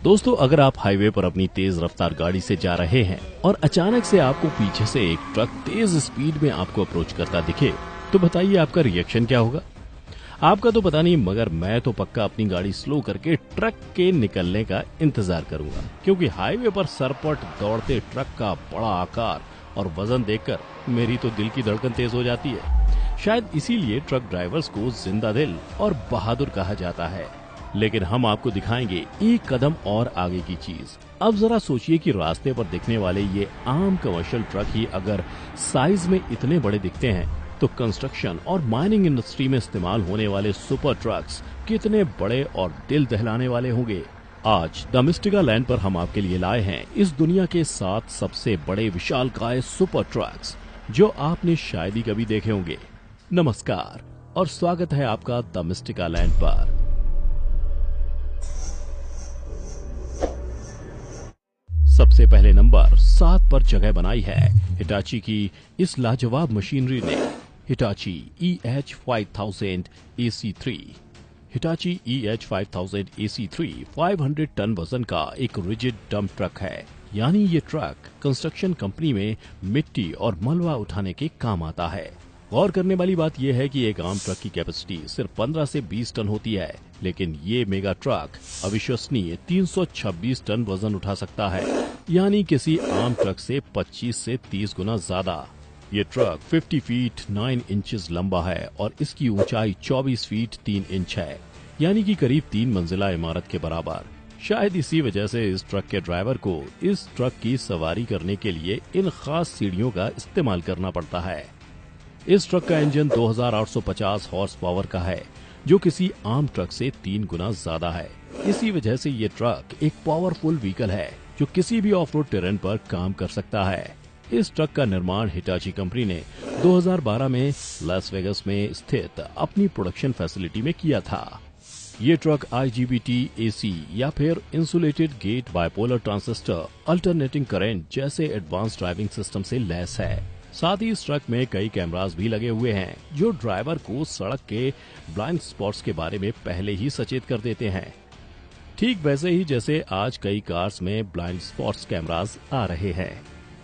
दोस्तों, अगर आप हाईवे पर अपनी तेज रफ्तार गाड़ी से जा रहे हैं और अचानक से आपको पीछे से एक ट्रक तेज स्पीड में आपको अप्रोच करता दिखे, तो बताइए आपका रिएक्शन क्या होगा। आपका तो पता नहीं, मगर मैं तो पक्का अपनी गाड़ी स्लो करके ट्रक के निकलने का इंतजार करूंगा, क्योंकि हाईवे पर सरपट दौड़ते ट्रक का बड़ा आकार और वजन देखकर मेरी तो दिल की धड़कन तेज हो जाती है। शायद इसीलिए ट्रक ड्राइवर्स को जिंदा दिल और बहादुर कहा जाता है। लेकिन हम आपको दिखाएंगे एक कदम और आगे की चीज। अब जरा सोचिए कि रास्ते पर दिखने वाले ये आम कमर्शियल ट्रक ही अगर साइज में इतने बड़े दिखते हैं, तो कंस्ट्रक्शन और माइनिंग इंडस्ट्री में इस्तेमाल होने वाले सुपर ट्रक्स कितने बड़े और दिल दहलाने वाले होंगे। आज द मिस्टिका लैंड पर हम आपके लिए लाए हैं इस दुनिया के 7 सबसे बड़े विशालकाय सुपर ट्रक्स, जो आपने शायद ही कभी देखे होंगे। नमस्कार और स्वागत है आपका द मिस्टिका लैंड पर। सबसे पहले नंबर 7 पर जगह बनाई है हिटाची की इस लाजवाब मशीनरी ने, Hitachi EH5000 AC3। Hitachi EH5000 AC3 500 ton वजन का एक रिजिड डंप ट्रक है, यानी ये ट्रक कंस्ट्रक्शन कंपनी में मिट्टी और मलबा उठाने के काम आता है। गौर करने वाली बात यह है कि एक आम ट्रक की कैपेसिटी सिर्फ 15 से 20 टन होती है, लेकिन ये मेगा ट्रक अविश्वसनीय 326 टन वजन उठा सकता है, यानी किसी आम ट्रक से 25 से 30 गुना ज्यादा। ये ट्रक 50 फीट 9 इंचेस लंबा है और इसकी ऊंचाई 24 फीट 3 इंच है, यानी कि करीब 3 मंजिला इमारत के बराबर। शायद इसी वजह से इस ट्रक के ड्राइवर को इस ट्रक की सवारी करने के लिए इन खास सीढ़ियों का इस्तेमाल करना पड़ता है। इस ट्रक का इंजन 2850 हॉर्स पावर का है, जो किसी आम ट्रक से 3 गुना ज्यादा है। इसी वजह से ये ट्रक एक पावरफुल व्हीकल है, जो किसी भी ऑफ रोड टेरेन पर काम कर सकता है। इस ट्रक का निर्माण हिटाची कंपनी ने 2012 में लास वेगास में स्थित अपनी प्रोडक्शन फैसिलिटी में किया था। ये ट्रक IGBT AC या फिर insulated gate bipolar transistor alternating current जैसे एडवांस ड्राइविंग सिस्टम से लैस है। साथ ही इस ट्रक में कई कैमरास भी लगे हुए हैं, जो ड्राइवर को सड़क के ब्लाइंड स्पॉट्स के बारे में पहले ही सचेत कर देते हैं। ठीक वैसे ही जैसे आज कई कार्स में ब्लाइंड स्पॉट्स कैमरास आ रहे हैं।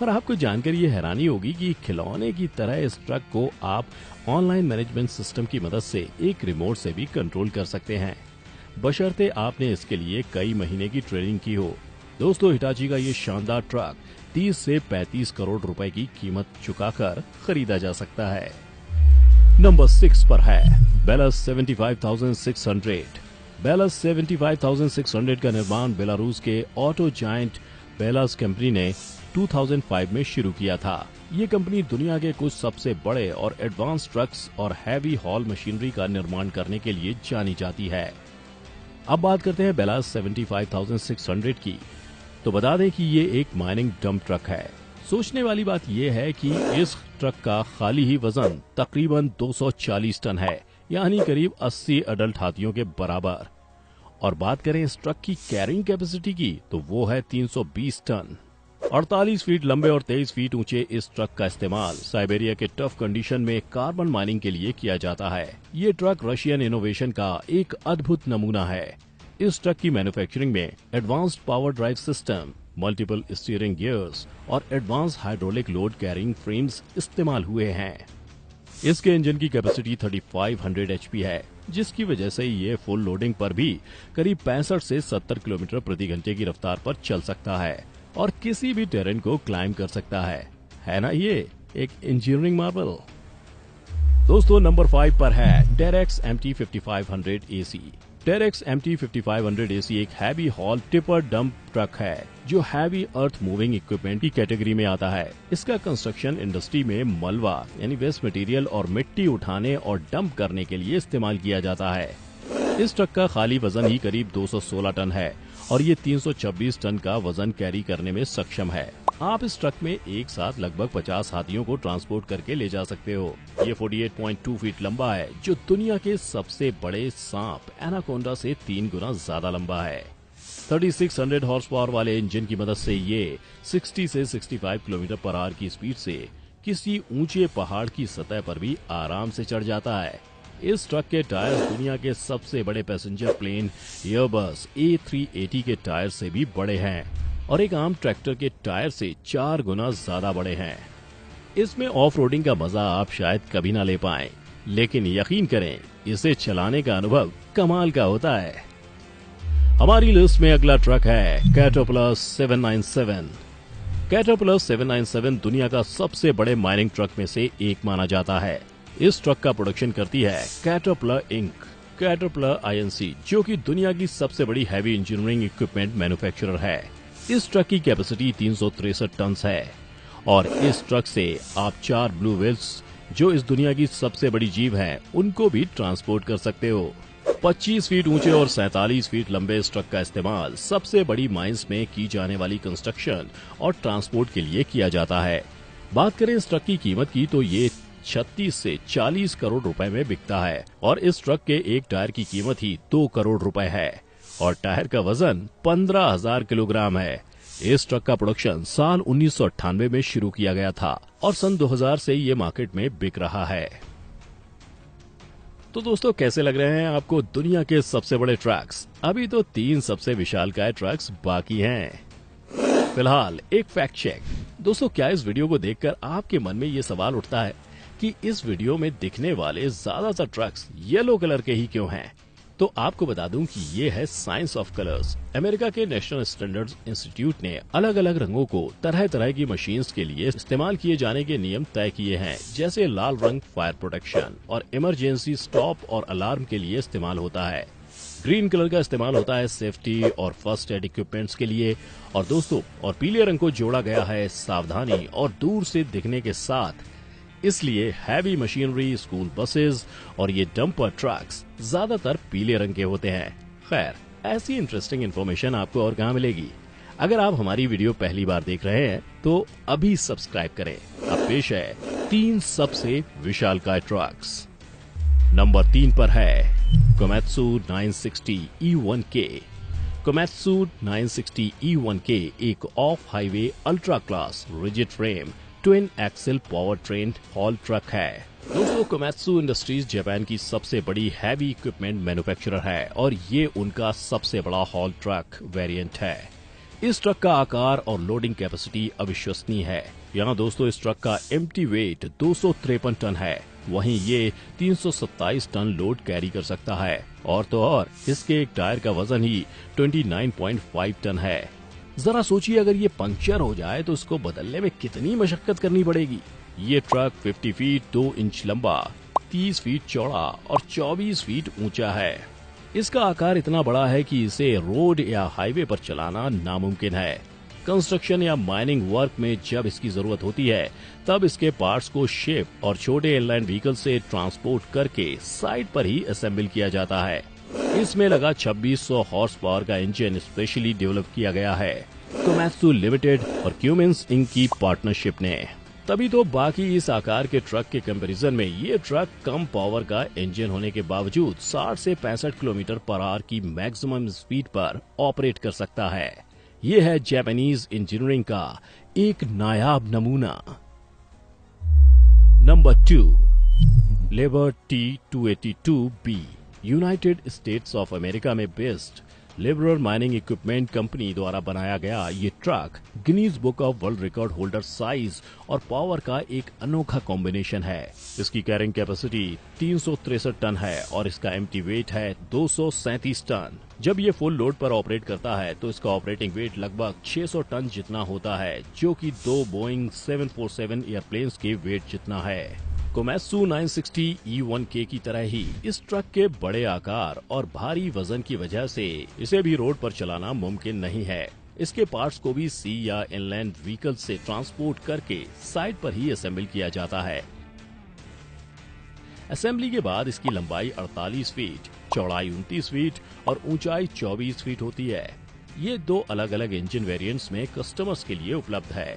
और आपको जानकर ये हैरानी होगी कि खिलौने की तरह इस ट्रक को आप ऑनलाइन मैनेजमेंट सिस्टम की मदद से एक रिमोट से भी कंट्रोल कर सकते हैं, बशर्ते आपने इसके लिए कई महीने की ट्रेनिंग की हो। दोस्तों, हिटाची का ये शानदार ट्रक 30 से 35 करोड़ रुपए की कीमत चुकाकर खरीदा जा सकता है। नंबर 6 पर है बेलस 75600। बेलस 75600 का निर्माण बेलारूस के ऑटो जायंट बेलास कंपनी ने 2005 में शुरू किया था। ये कंपनी दुनिया के कुछ सबसे बड़े और एडवांस ट्रक्स और हैवी हॉल मशीनरी का निर्माण करने के लिए जानी जाती है। अब बात करते हैं बेलास 75600 की। तो बता दें कि ये एक माइनिंग डंप ट्रक है। सोचने वाली बात यह है कि इस ट्रक का खाली ही वजन तकरीबन 240 टन है, यानी करीब 80 अडल्ट हाथियों के बराबर। और बात करें इस ट्रक की कैरिंग कैपेसिटी की, तो वो है 320 टन। 48 फीट लंबे और 23 फीट ऊंचे इस ट्रक का इस्तेमाल साइबेरिया के टफ कंडीशन में कार्बन माइनिंग के लिए किया जाता है। ये ट्रक रशियन इनोवेशन का एक अद्भुत नमूना है। इस ट्रक की मैन्युफैक्चरिंग में advanced power drive system, multiple steering gears और advance hydraulic load carrying frames इस्तेमाल हुए हैं। इसके इंजन की कैपेसिटी 3500 HP है, जिसकी वजह से ये फुल लोडिंग पर भी करीब 65 से 70 किलोमीटर प्रति घंटे की रफ्तार पर चल सकता है और किसी भी टेरेन को क्लाइंब कर सकता है ना ये एक इंजीनियरिंग मार्वल। दोस्तों, नंबर 5 पर है डेरेक्स MT5500 AC। डेरेक्स MT5500 AC एक heavy hall tipper dump truck है, जो हैवी अर्थ मूविंग इक्विपमेंट की कैटेगरी में आता है। इसका कंस्ट्रक्शन इंडस्ट्री में मलबा यानी वेस्ट मटेरियल और मिट्टी उठाने और डंप करने के लिए इस्तेमाल किया जाता है। इस ट्रक का खाली वजन ही करीब 216 टन है और ये 326 टन का वजन कैरी करने में सक्षम है। आप इस ट्रक में एक साथ लगभग 50 हाथियों को ट्रांसपोर्ट करके ले जा सकते हो। ये 48.2 फीट लंबा है, जो दुनिया के सबसे बड़े सांप एनाकोंडा से 3 गुना ज्यादा लंबा है। 3600 हॉर्स पावर वाले इंजन की मदद से ये 60 से 65 किलोमीटर पर आवर की स्पीड से किसी ऊंचे पहाड़ की सतह पर भी आराम से चढ़ जाता है। इस ट्रक के टायर दुनिया के सबसे बड़े पैसेंजर प्लेन एयरबस A380 के टायर से भी बड़े हैं और एक आम ट्रैक्टर के टायर से 4 गुना ज्यादा बड़े हैं। इसमें ऑफ रोडिंग का मजा आप शायद कभी ना ले पाएं, लेकिन यकीन करें इसे चलाने का अनुभव कमाल का होता है। हमारी लिस्ट में अगला ट्रक है कैटरपिलर 797। कैटरपिलर 797 दुनिया का सबसे बड़े माइनिंग ट्रक में से एक माना जाता है। इस ट्रक का प्रोडक्शन करती है कैटरपिलर इंक, कैटरपिलर INC, जो कि दुनिया की सबसे बड़ी हैवी इंजीनियरिंग इक्विपमेंट मैन्युफैक्चरर है। इस ट्रक की कैपेसिटी 363 टन है और इस ट्रक से आप 4 ब्लू व्हेल्स, जो इस दुनिया की सबसे बड़ी जीव हैं, उनको भी ट्रांसपोर्ट कर सकते हो। 25 फीट ऊंचे और 47 फीट लंबे इस ट्रक का इस्तेमाल सबसे बड़ी माइंस में की जाने वाली कंस्ट्रक्शन और ट्रांसपोर्ट के लिए किया जाता है। बात करें इस ट्रक की कीमत की तो ये 36 से 40 करोड़ रुपए में बिकता है और इस ट्रक के एक टायर की कीमत ही 2 करोड़ रुपए है और टायर का वजन 15,000 किलोग्राम है। इस ट्रक का प्रोडक्शन साल 1998 में शुरू किया गया था और सन 2000 से ये मार्केट में बिक रहा है। तो दोस्तों, कैसे लग रहे हैं आपको दुनिया के सबसे बड़े ट्रक्स? अभी तो 3 सबसे विशालकाय ट्रक्स बाकी हैं। फिलहाल एक फैक्ट चेक। दोस्तों, क्या इस वीडियो को देखकर आपके मन में ये सवाल उठता है कि इस वीडियो में दिखने वाले ज्यादातर ट्रक्स येलो कलर के ही क्यों हैं? तो आपको बता दूं कि ये है साइंस ऑफ कलर्स। अमेरिका के नेशनल स्टैंडर्ड्स इंस्टीट्यूट ने अलग अलग रंगों को तरह तरह की मशीन्स के लिए इस्तेमाल किए जाने के नियम तय किए हैं, जैसे लाल रंग फायर प्रोटेक्शन और इमरजेंसी स्टॉप और अलार्म के लिए इस्तेमाल होता है। ग्रीन कलर का इस्तेमाल होता है सेफ्टी और फर्स्ट एड इक्विपमेंट्स के लिए और दोस्तों, और पीले रंग को जोड़ा गया है सावधानी और दूर से दिखने के साथ। इसलिए हैवी मशीनरी, स्कूल बसेस और ये डंपर ट्रक्स ज्यादातर पीले रंग के होते हैं। खैर, ऐसी इंटरेस्टिंग इन्फॉर्मेशन आपको और कहां मिलेगी? अगर आप हमारी वीडियो पहली बार देख रहे हैं तो अभी सब्सक्राइब करें। अब पेश है 3 सबसे विशालकाय ट्रक्स। नंबर 3 पर है कोमेत्सु 960 E1K। कोमेत्सु 960 E1K एक off highway ultra class rigid frame twin axle power train haul truck है। दोस्तों, कोमेत्सु इंडस्ट्रीज जापान की सबसे बड़ी हैवी इक्विपमेंट मैन्युफैक्चरर है और ये उनका सबसे बड़ा हॉल ट्रक वेरिएंट है। इस ट्रक का आकार और लोडिंग कैपेसिटी अविश्वसनीय है। यहाँ दोस्तों, इस ट्रक का एम्प्टी वेट 253 टन है, वहीं ये 327 टन लोड कैरी कर सकता है और तो और इसके एक टायर का वजन ही 29.5 टन है। जरा सोचिए, अगर ये पंक्चर हो जाए तो इसको बदलने में कितनी मशक्कत करनी पड़ेगी। ये ट्रक 50 फीट 2 इंच लंबा, 30 फीट चौड़ा और 24 फीट ऊंचा है। इसका आकार इतना बड़ा है कि इसे रोड या हाईवे पर चलाना नामुमकिन है। कंस्ट्रक्शन या माइनिंग वर्क में जब इसकी जरूरत होती है तब इसके पार्ट्स को शिप और छोटे इनलाइन व्हीकल से ट्रांसपोर्ट करके साइट पर ही असेंबल किया जाता है। इसमें लगा 2600 हॉर्स पावर का इंजन स्पेशली डेवलप किया गया है कोमेत्सु लिमिटेड और क्यूमेंस इंक की पार्टनरशिप ने। तभी तो बाकी इस आकार के ट्रक के कंपैरिजन में ये ट्रक कम पावर का इंजन होने के बावजूद 60 से 65 किलोमीटर पर आवर की मैक्सिमम स्पीड पर ऑपरेट कर सकता है। ये है जापानीज इंजीनियरिंग का एक नायाब नमूना। नंबर 2, लेबर T282B। United States of America में based liberal mining equipment company द्वारा बनाया गया ये truck Guinness book of world record holder size और पावर का एक अनोखा कॉम्बिनेशन है। इसकी कैरिंग कैपेसिटी 363 टन है और इसका एम्प्टी वेट है 237 टन। जब ये फुल लोड पर ऑपरेट करता है तो इसका ऑपरेटिंग वेट लगभग 600 टन जितना होता है, जो कि 2 बोइंग 747 एयरप्लेन्स के वेट जितना है। कोमेत्सु 960 E1K की तरह ही इस ट्रक के बड़े आकार और भारी वजन की वजह से इसे भी रोड पर चलाना मुमकिन नहीं है। इसके पार्ट्स को भी सी या इनलैंड व्हीकल से ट्रांसपोर्ट करके साइट पर ही असेंबल किया जाता है। असेंबली के बाद इसकी लंबाई 48 फीट, चौड़ाई 29 फीट और ऊंचाई 24 फीट होती है। ये 2 अलग अलग इंजन वेरिएंट्स में कस्टमर्स के लिए उपलब्ध है।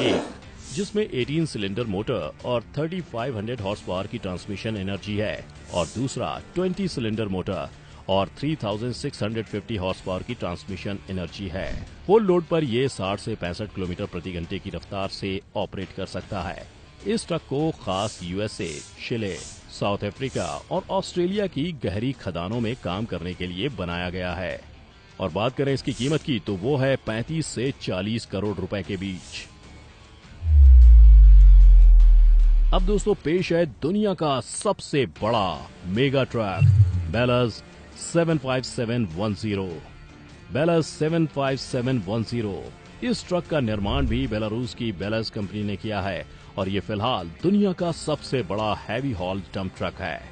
एक जिसमें 18 सिलेंडर मोटर और 3500 हॉर्स पावर की ट्रांसमिशन एनर्जी है और दूसरा 20 सिलेंडर मोटर और 3650 हॉर्स पावर की ट्रांसमिशन एनर्जी है। फुल लोड पर ये 60 से 65 किलोमीटर प्रति घंटे की रफ्तार से ऑपरेट कर सकता है। इस ट्रक को खास यूएसए, शिले, साउथ अफ्रीका और ऑस्ट्रेलिया की गहरी खदानों में काम करने के लिए बनाया गया है। और बात करें इसकी कीमत की तो वो है 35 से 40 करोड़ रुपए के बीच। अब दोस्तों पेश है दुनिया का सबसे बड़ा मेगा ट्रक बेलस 75710। बेलस 75710 इस ट्रक का निर्माण भी बेलारूस की बेलस कंपनी ने किया है और ये फिलहाल दुनिया का सबसे बड़ा हैवी हॉल डंप ट्रक है।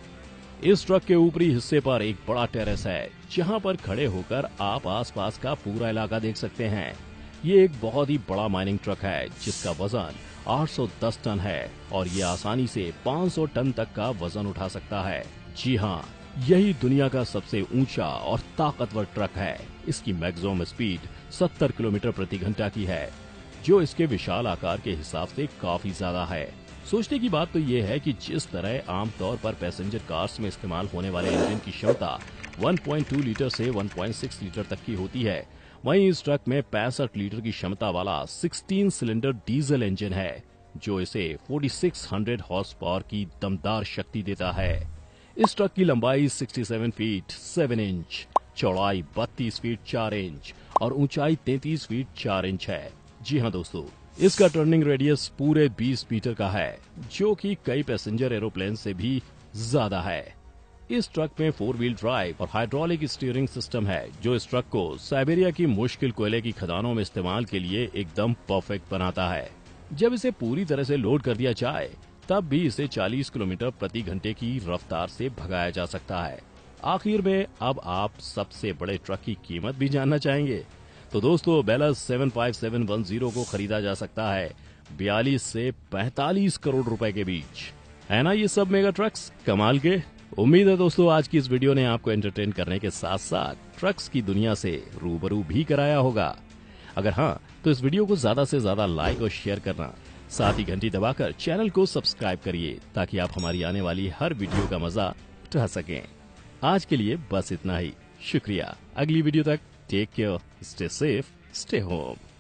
इस ट्रक के ऊपरी हिस्से पर एक बड़ा टेरेस है जहां पर खड़े होकर आप आसपास का पूरा इलाका देख सकते हैं। ये एक बहुत ही बड़ा माइनिंग ट्रक है जिसका वजन 810 टन है और ये आसानी से 500 टन तक का वजन उठा सकता है। जी हाँ, यही दुनिया का सबसे ऊंचा और ताकतवर ट्रक है। इसकी मैक्सिमम स्पीड 70 किलोमीटर प्रति घंटा की है, जो इसके विशाल आकार के हिसाब से काफी ज्यादा है। सोचने की बात तो ये है कि जिस तरह आमतौर पर पैसेंजर कार्स में इस्तेमाल होने वाले इंजन की क्षमता 1.2 लीटर से 1.6 लीटर तक की होती है, वहीं इस ट्रक में 65 लीटर की क्षमता वाला 16 सिलेंडर डीजल इंजन है, जो इसे 4600 हॉर्स पावर की दमदार शक्ति देता है। इस ट्रक की लंबाई 67 फीट 7 इंच, चौड़ाई 32 फीट 4 इंच और ऊंचाई 33 फीट 4 इंच है। जी हाँ दोस्तों, इसका टर्निंग रेडियस पूरे 20 मीटर का है, जो कि कई पैसेंजर एरोप्लेन से भी ज्यादा है। इस ट्रक में 4 व्हील ड्राइव और हाइड्रोलिक स्टीयरिंग सिस्टम है, जो इस ट्रक को साइबेरिया की मुश्किल कोयले की खदानों में इस्तेमाल के लिए एकदम परफेक्ट बनाता है। जब इसे पूरी तरह से लोड कर दिया जाए तब भी इसे 40 किलोमीटर प्रति घंटे की रफ्तार से भगाया जा सकता है। आखिर में अब आप सबसे बड़े ट्रक की कीमत भी जानना चाहेंगे? तो दोस्तों बेलस 75710 को खरीदा जा सकता है 42 से 45 करोड़ रुपए के बीच। है ना ये सब मेगा ट्रक्स कमाल के? उम्मीद है दोस्तों आज की इस वीडियो ने आपको एंटरटेन करने के साथ साथ ट्रक्स की दुनिया से रूबरू भी कराया होगा। अगर हाँ तो इस वीडियो को ज्यादा से ज्यादा लाइक और शेयर करना, साथ ही घंटी दबाकर चैनल को सब्सक्राइब करिए ताकि आप हमारी आने वाली हर वीडियो का मजा उठा सकें। आज के लिए बस इतना ही। शुक्रिया। अगली वीडियो तक take care, stay safe, stay home.